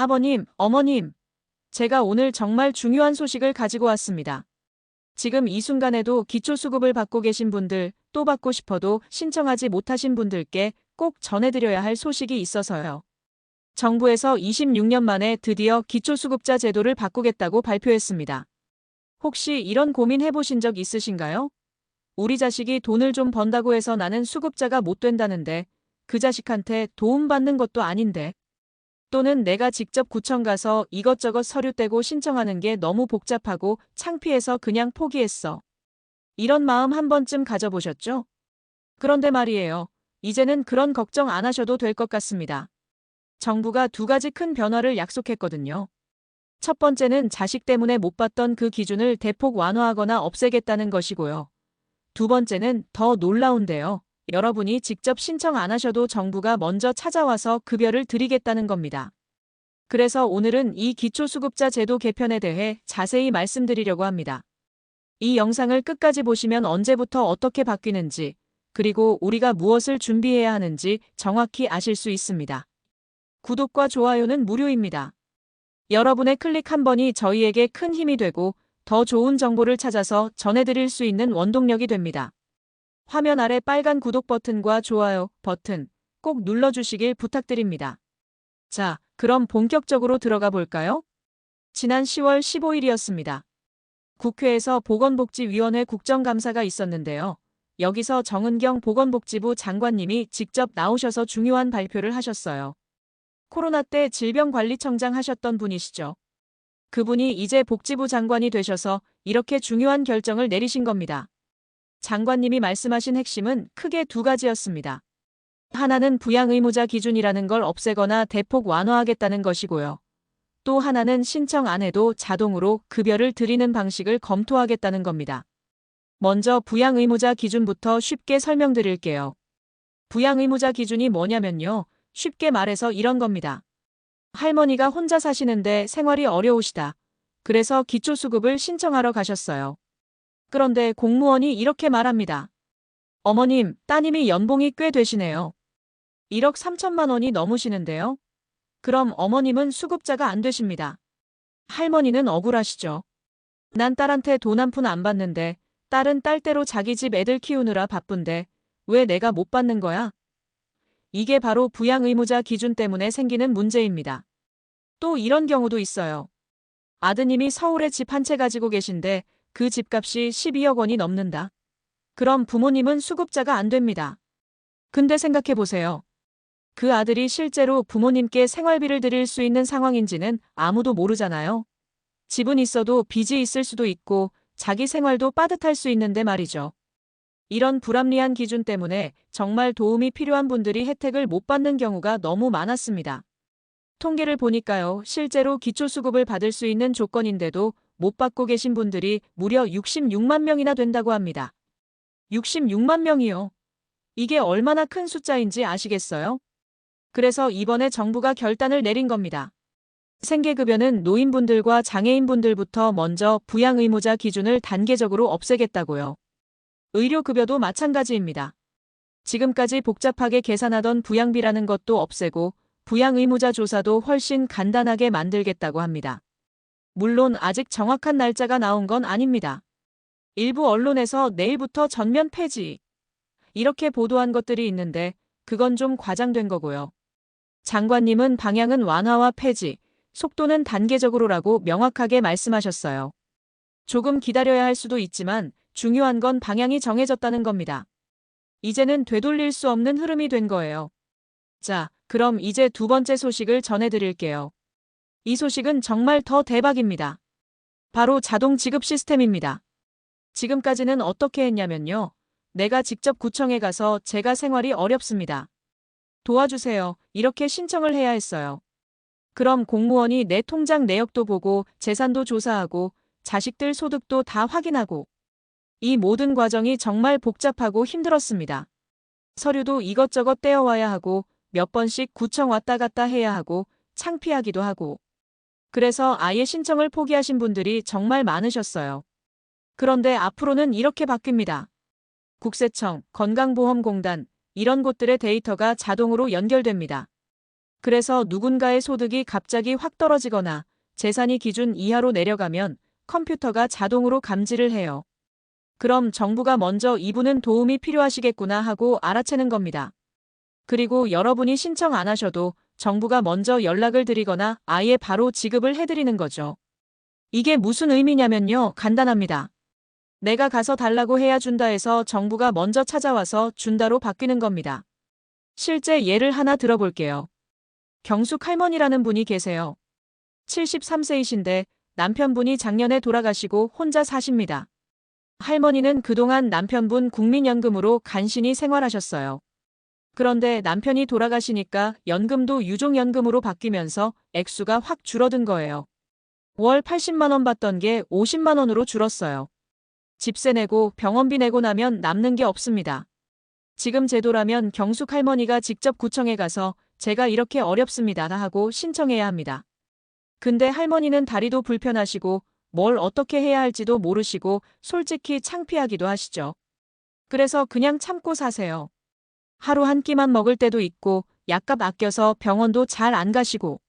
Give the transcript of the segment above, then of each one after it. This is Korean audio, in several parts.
아버님, 어머님, 제가 오늘 정말 중요한 소식을 가지고 왔습니다. 지금 이 순간에도 기초수급을 받고 계신 분들, 또 받고 싶어도 신청하지 못하신 분들께 꼭 전해드려야 할 소식이 있어서요. 정부에서 26년 만에 드디어 기초수급자 제도를 바꾸겠다고 발표했습니다. 혹시 이런 고민 해보신 적 있으신가요? 우리 자식이 돈을 좀 번다고 해서 나는 수급자가 못 된다는데 그 자식한테 도움받는 것도 아닌데, 또는 내가 직접 구청 가서 이것저것 서류 떼고 신청하는 게 너무 복잡하고 창피해서 그냥 포기했어. 이런 마음 한 번쯤 가져보셨죠? 그런데 말이에요. 이제는 그런 걱정 안 하셔도 될 것 같습니다. 정부가 두 가지 큰 변화를 약속했거든요. 첫 번째는 자식 때문에 못 받던 그 기준을 대폭 완화하거나 없애겠다는 것이고요. 두 번째는 더 놀라운데요. 여러분이 직접 신청 안 하셔도 정부가 먼저 찾아와서 급여를 드리겠다는 겁니다. 그래서 오늘은 이 기초수급자 제도 개편에 대해 자세히 말씀드리려고 합니다. 이 영상을 끝까지 보시면 언제부터 어떻게 바뀌는지, 그리고 우리가 무엇을 준비해야 하는지 정확히 아실 수 있습니다. 구독과 좋아요는 무료입니다. 여러분의 클릭 한 번이 저희에게 큰 힘이 되고 더 좋은 정보를 찾아서 전해드릴 수 있는 원동력이 됩니다. 화면 아래 빨간 구독 버튼과 좋아요 버튼 꼭 눌러주시길 부탁드립니다. 자, 그럼 본격적으로 들어가 볼까요? 지난 10월 15일이었습니다. 국회에서 보건복지위원회 국정감사가 있었는데요. 여기서 정은경 보건복지부 장관님이 직접 나오셔서 중요한 발표를 하셨어요. 코로나 때 질병관리청장 하셨던 분이시죠. 그분이 이제 복지부 장관이 되셔서 이렇게 중요한 결정을 내리신 겁니다. 장관님이 말씀하신 핵심은 크게 두 가지였습니다. 하나는 부양의무자 기준이라는 걸 없애거나 대폭 완화하겠다는 것이고요. 또 하나는 신청 안 해도 자동으로 급여를 드리는 방식을 검토하겠다는 겁니다. 먼저 부양의무자 기준부터 쉽게 설명드릴게요. 부양의무자 기준이 뭐냐면요. 쉽게 말해서 이런 겁니다. 할머니가 혼자 사시는데 생활이 어려우시다. 그래서 기초수급을 신청하러 가셨어요. 그런데 공무원이 이렇게 말합니다. 어머님, 따님이 연봉이 꽤 되시네요. 1억 3천만 원이 넘으시는데요. 그럼 어머님은 수급자가 안 되십니다. 할머니는 억울하시죠. 난 딸한테 돈 한 푼 안 받는데 딸은 딸대로 자기 집 애들 키우느라 바쁜데 왜 내가 못 받는 거야? 이게 바로 부양의무자 기준 때문에 생기는 문제입니다. 또 이런 경우도 있어요. 아드님이 서울에 집 한 채 가지고 계신데 그 집값이 12억 원이 넘는다. 그럼 부모님은 수급자가 안 됩니다. 근데 생각해 보세요. 그 아들이 실제로 부모님께 생활비를 드릴 수 있는 상황인지는 아무도 모르잖아요. 집은 있어도 빚이 있을 수도 있고 자기 생활도 빠듯할 수 있는데 말이죠. 이런 불합리한 기준 때문에 정말 도움이 필요한 분들이 혜택을 못 받는 경우가 너무 많았습니다. 통계를 보니까요, 실제로 기초수급을 받을 수 있는 조건인데도 못 받고 계신 분들이 무려 66만 명이나 된다고 합니다. 66만 명이요. 이게 얼마나 큰 숫자인지 아시겠어요? 그래서 이번에 정부가 결단을 내린 겁니다. 생계급여는 노인분들과 장애인분들부터 먼저 부양의무자 기준을 단계적으로 없애겠다고요. 의료급여도 마찬가지입니다. 지금까지 복잡하게 계산하던 부양비라는 것도 없애고 부양의무자 조사도 훨씬 간단하게 만들겠다고 합니다. 물론 아직 정확한 날짜가 나온 건 아닙니다. 일부 언론에서 내일부터 전면 폐지, 이렇게 보도한 것들이 있는데 그건 좀 과장된 거고요. 장관님은 방향은 완화와 폐지, 속도는 단계적으로라고 명확하게 말씀하셨어요. 조금 기다려야 할 수도 있지만 중요한 건 방향이 정해졌다는 겁니다. 이제는 되돌릴 수 없는 흐름이 된 거예요. 자, 그럼 이제 두 번째 소식을 전해드릴게요. 이 소식은 정말 더 대박입니다. 바로 자동 지급 시스템입니다. 지금까지는 어떻게 했냐면요. 내가 직접 구청에 가서 제가 생활이 어렵습니다. 도와주세요. 이렇게 신청을 해야 했어요. 그럼 공무원이 내 통장 내역도 보고 재산도 조사하고 자식들 소득도 다 확인하고, 이 모든 과정이 정말 복잡하고 힘들었습니다. 서류도 이것저것 떼어와야 하고 몇 번씩 구청 왔다 갔다 해야 하고 창피하기도 하고. 그래서 아예 신청을 포기하신 분들이 정말 많으셨어요. 그런데 앞으로는 이렇게 바뀝니다. 국세청, 건강보험공단, 이런 곳들의 데이터가 자동으로 연결됩니다. 그래서 누군가의 소득이 갑자기 확 떨어지거나 재산이 기준 이하로 내려가면 컴퓨터가 자동으로 감지를 해요. 그럼 정부가 먼저 이분은 도움이 필요하시겠구나 하고 알아채는 겁니다. 그리고 여러분이 신청 안 하셔도 정부가 먼저 연락을 드리거나 아예 바로 지급을 해드리는 거죠. 이게 무슨 의미냐면요. 간단합니다. 내가 가서 달라고 해야 준다 해서 정부가 먼저 찾아와서 준다로 바뀌는 겁니다. 실제 예를 하나 들어볼게요. 경숙 할머니라는 분이 계세요. 73세이신데 남편분이 작년에 돌아가시고 혼자 사십니다. 할머니는 그동안 남편분 국민연금으로 간신히 생활하셨어요. 그런데 남편이 돌아가시니까 연금도 유족연금으로 바뀌면서 액수가 확 줄어든 거예요. 월 80만 원 받던 게 50만 원으로 줄었어요. 집세 내고 병원비 내고 나면 남는 게 없습니다. 지금 제도라면 경숙 할머니가 직접 구청에 가서 제가 이렇게 어렵습니다 하고 신청해야 합니다. 근데 할머니는 다리도 불편하시고 뭘 어떻게 해야 할지도 모르시고 솔직히 창피하기도 하시죠. 그래서 그냥 참고 사세요. 하루 한 끼만 먹을 때도 있고 약값 아껴서 병원도 잘 안 가시고.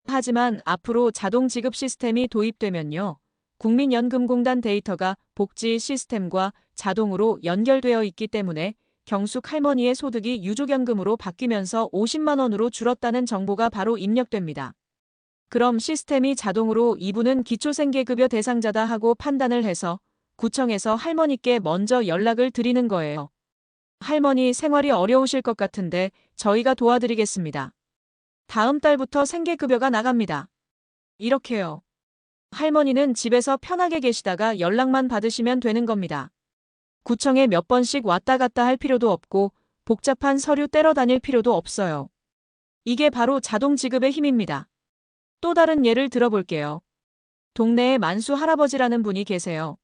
하지만 앞으로 자동 지급 시스템이 도입되면요. 국민연금공단 데이터가 복지 시스템과 자동으로 연결되어 있기 때문에 경숙 할머니의 소득이 유족연금으로 바뀌면서 50만 원으로 줄었다는 정보가 바로 입력됩니다. 그럼 시스템이 자동으로 이분은 기초생계급여 대상자다 하고 판단을 해서 구청에서 할머니께 먼저 연락을 드리는 거예요. 할머니 생활이 어려우실 것 같은데 저희가 도와드리겠습니다. 다음 달부터 생계급여가 나갑니다. 이렇게요. 할머니는 집에서 편하게 계시다가 연락만 받으시면 되는 겁니다. 구청에 몇 번씩 왔다 갔다 할 필요도 없고 복잡한 서류 떼러 다닐 필요도 없어요. 이게 바로 자동 지급의 힘입니다. 또 다른 예를 들어볼게요. 동네에 만수 할아버지라는 분이 계세요.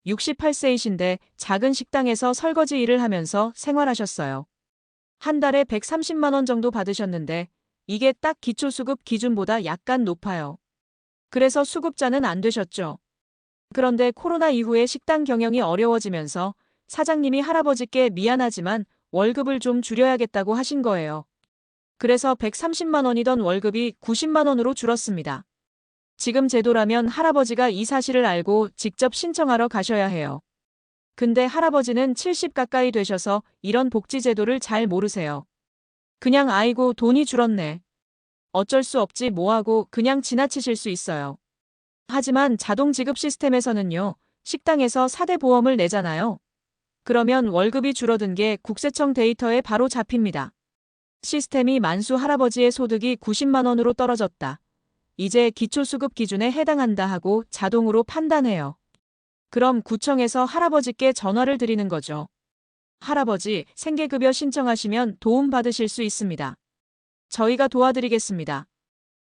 68세이신데 작은 식당에서 설거지 일을 하면서 생활하셨어요. 한 달에 130만 원 정도 받으셨는데 이게 딱 기초수급 기준보다 약간 높아요. 그래서 수급자는 안 되셨죠. 그런데 코로나 이후에 식당 경영이 어려워지면서 사장님이 할아버지께 미안하지만 월급을 좀 줄여야겠다고 하신 거예요. 그래서 130만 원이던 월급이 90만 원으로 줄었습니다. 지금 제도라면 할아버지가 이 사실을 알고 직접 신청하러 가셔야 해요. 근데 할아버지는 70 가까이 되셔서 이런 복지제도를 잘 모르세요. 그냥 아이고 돈이 줄었네. 어쩔 수 없지 뭐하고 그냥 지나치실 수 있어요. 하지만 자동 지급 시스템에서는요. 식당에서 4대 보험을 내잖아요. 그러면 월급이 줄어든 게 국세청 데이터에 바로 잡힙니다. 시스템이 만수 할아버지의 소득이 90만 원으로 떨어졌다. 이제 기초수급 기준에 해당한다 하고 자동으로 판단해요. 그럼 구청에서 할아버지께 전화를 드리는 거죠. 할아버지, 생계급여 신청하시면 도움 받으실 수 있습니다. 저희가 도와드리겠습니다.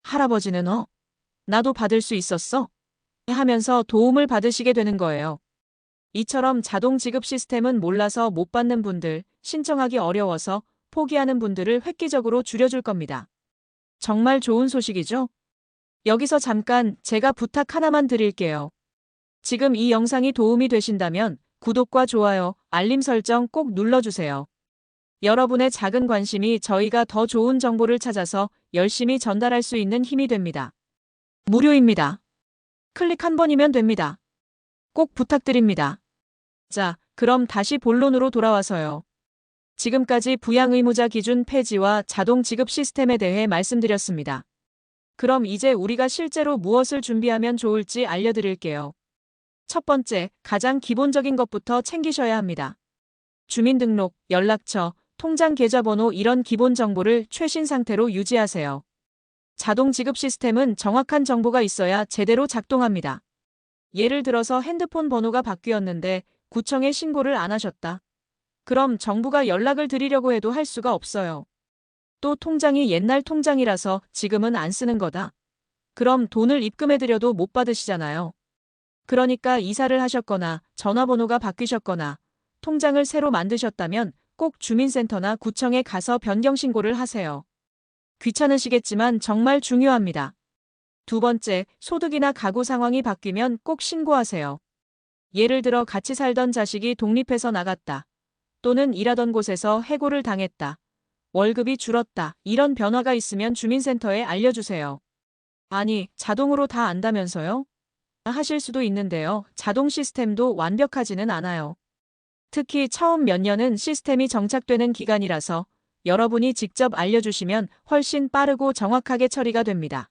할아버지는 나도 받을 수 있었어? 하면서 도움을 받으시게 되는 거예요. 이처럼 자동 지급 시스템은 몰라서 못 받는 분들, 신청하기 어려워서 포기하는 분들을 획기적으로 줄여줄 겁니다. 정말 좋은 소식이죠? 여기서 잠깐 제가 부탁 하나만 드릴게요. 지금 이 영상이 도움이 되신다면 구독과 좋아요, 알림 설정 꼭 눌러주세요. 여러분의 작은 관심이 저희가 더 좋은 정보를 찾아서 열심히 전달할 수 있는 힘이 됩니다. 무료입니다. 클릭 한 번이면 됩니다. 꼭 부탁드립니다. 자, 그럼 다시 본론으로 돌아와서요. 지금까지 부양의무자 기준 폐지와 자동 지급 시스템에 대해 말씀드렸습니다. 그럼 이제 우리가 실제로 무엇을 준비하면 좋을지 알려드릴게요. 첫 번째, 가장 기본적인 것부터 챙기셔야 합니다. 주민등록, 연락처, 통장 계좌번호 이런 기본 정보를 최신 상태로 유지하세요. 자동 지급 시스템은 정확한 정보가 있어야 제대로 작동합니다. 예를 들어서 핸드폰 번호가 바뀌었는데 구청에 신고를 안 하셨다. 그럼 정부가 연락을 드리려고 해도 할 수가 없어요. 또 통장이 옛날 통장이라서 지금은 안 쓰는 거다. 그럼 돈을 입금해드려도 못 받으시잖아요. 그러니까 이사를 하셨거나 전화번호가 바뀌셨거나 통장을 새로 만드셨다면 꼭 주민센터나 구청에 가서 변경 신고를 하세요. 귀찮으시겠지만 정말 중요합니다. 두 번째, 소득이나 가구 상황이 바뀌면 꼭 신고하세요. 예를 들어 같이 살던 자식이 독립해서 나갔다. 또는 일하던 곳에서 해고를 당했다. 월급이 줄었다. 이런 변화가 있으면 주민센터에 알려주세요. 아니, 자동으로 다 안다면서요? 하실 수도 있는데요. 자동 시스템도 완벽하지는 않아요. 특히 처음 몇 년은 시스템이 정착되는 기간이라서 여러분이 직접 알려주시면 훨씬 빠르고 정확하게 처리가 됩니다.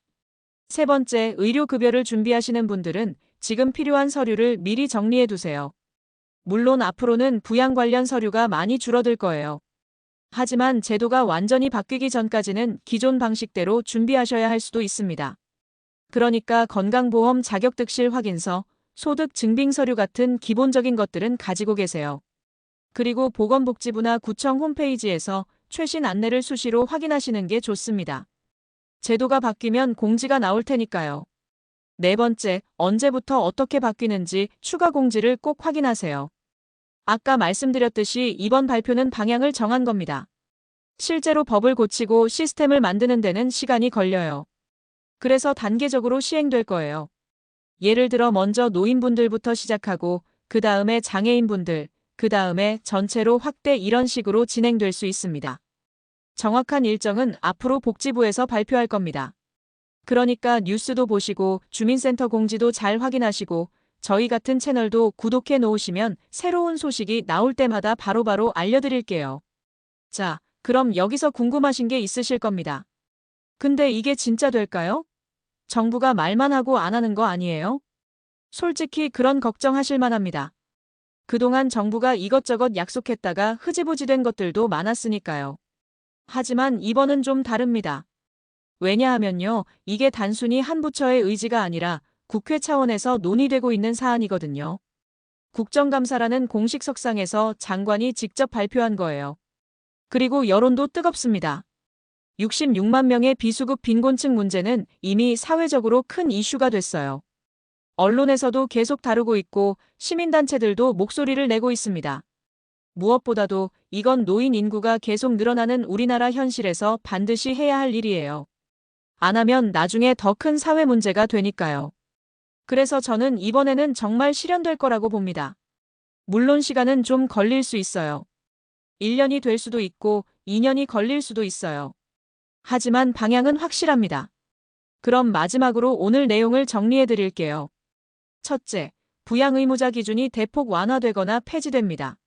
세 번째, 의료급여를 준비하시는 분들은 지금 필요한 서류를 미리 정리해 두세요. 물론 앞으로는 부양 관련 서류가 많이 줄어들 거예요. 하지만 제도가 완전히 바뀌기 전까지는 기존 방식대로 준비하셔야 할 수도 있습니다. 그러니까 건강보험 자격득실 확인서, 소득 증빙 서류 같은 기본적인 것들은 가지고 계세요. 그리고 보건복지부나 구청 홈페이지에서 최신 안내를 수시로 확인하시는 게 좋습니다. 제도가 바뀌면 공지가 나올 테니까요. 네 번째, 언제부터 어떻게 바뀌는지 추가 공지를 꼭 확인하세요. 아까 말씀드렸듯이 이번 발표는 방향을 정한 겁니다. 실제로 법을 고치고 시스템을 만드는 데는 시간이 걸려요. 그래서 단계적으로 시행될 거예요. 예를 들어 먼저 노인분들부터 시작하고 그 다음에 장애인분들, 그 다음에 전체로 확대 이런 식으로 진행될 수 있습니다. 정확한 일정은 앞으로 복지부에서 발표할 겁니다. 그러니까 뉴스도 보시고 주민센터 공지도 잘 확인하시고 저희 같은 채널도 구독해 놓으시면 새로운 소식이 나올 때마다 바로바로 알려드릴게요. 자, 그럼 여기서 궁금하신 게 있으실 겁니다. 근데 이게 진짜 될까요? 정부가 말만 하고 안 하는 거 아니에요? 솔직히 그런 걱정하실 만합니다. 그동안 정부가 이것저것 약속했다가 흐지부지 된 것들도 많았으니까요. 하지만 이번은 좀 다릅니다. 왜냐하면요, 이게 단순히 한 부처의 의지가 아니라 국회 차원에서 논의되고 있는 사안이거든요. 국정감사라는 공식 석상에서 장관이 직접 발표한 거예요. 그리고 여론도 뜨겁습니다. 66만 명의 비수급 빈곤층 문제는 이미 사회적으로 큰 이슈가 됐어요. 언론에서도 계속 다루고 있고 시민단체들도 목소리를 내고 있습니다. 무엇보다도 이건 노인 인구가 계속 늘어나는 우리나라 현실에서 반드시 해야 할 일이에요. 안 하면 나중에 더 큰 사회 문제가 되니까요. 그래서 저는 이번에는 정말 실현될 거라고 봅니다. 물론 시간은 좀 걸릴 수 있어요. 1년이 될 수도 있고 2년이 걸릴 수도 있어요. 하지만 방향은 확실합니다. 그럼 마지막으로 오늘 내용을 정리해 드릴게요. 첫째, 부양 의무자 기준이 대폭 완화되거나 폐지됩니다.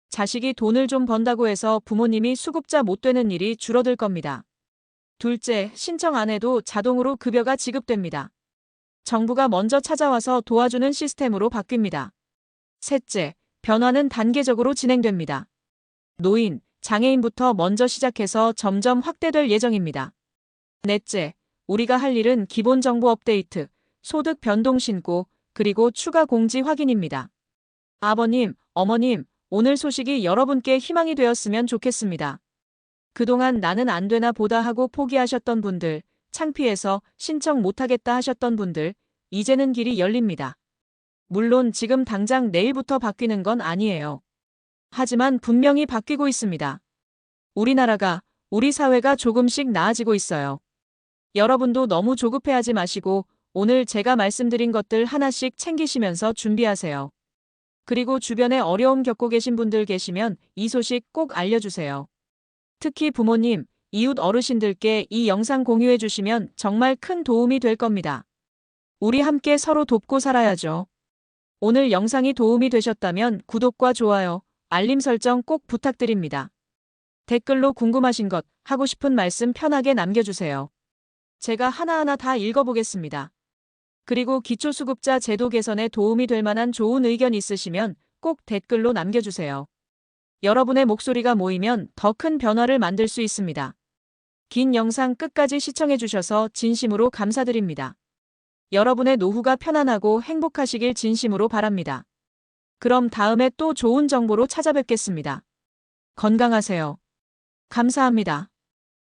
자식이 돈을 좀 번다고 해서 부모님이 수급자 못 되는 일이 줄어들 겁니다. 둘째, 신청 안 해도 자동으로 급여가 지급됩니다. 정부가 먼저 찾아와서 도와주는 시스템으로 바뀝니다. 셋째, 변화는 단계적으로 진행됩니다. 노인, 장애인부터 먼저 시작해서 점점 확대될 예정입니다. 넷째, 우리가 할 일은 기본 정보 업데이트, 소득 변동 신고, 그리고 추가 공지 확인입니다. 아버님, 어머님, 오늘 소식이 여러분께 희망이 되었으면 좋겠습니다. 그동안 나는 안 되나 보다 하고 포기하셨던 분들, 창피해서 신청 못하겠다 하셨던 분들, 이제는 길이 열립니다. 물론 지금 당장 내일부터 바뀌는 건 아니에요. 하지만 분명히 바뀌고 있습니다. 우리나라가, 우리 사회가 조금씩 나아지고 있어요. 여러분도 너무 조급해하지 마시고 오늘 제가 말씀드린 것들 하나씩 챙기시면서 준비하세요. 그리고 주변에 어려움 겪고 계신 분들 계시면 이 소식 꼭 알려주세요. 특히 부모님, 이웃 어르신들께 이 영상 공유해 주시면 정말 큰 도움이 될 겁니다. 우리 함께 서로 돕고 살아야죠. 오늘 영상이 도움이 되셨다면 구독과 좋아요, 알림 설정 꼭 부탁드립니다. 댓글로 궁금하신 것, 하고 싶은 말씀 편하게 남겨주세요. 제가 하나하나 다 읽어보겠습니다. 그리고 기초수급자 제도 개선에 도움이 될 만한 좋은 의견 있으시면 꼭 댓글로 남겨주세요. 여러분의 목소리가 모이면 더 큰 변화를 만들 수 있습니다. 긴 영상 끝까지 시청해주셔서 진심으로 감사드립니다. 여러분의 노후가 편안하고 행복하시길 진심으로 바랍니다. 그럼 다음에 또 좋은 정보로 찾아뵙겠습니다. 건강하세요. 감사합니다.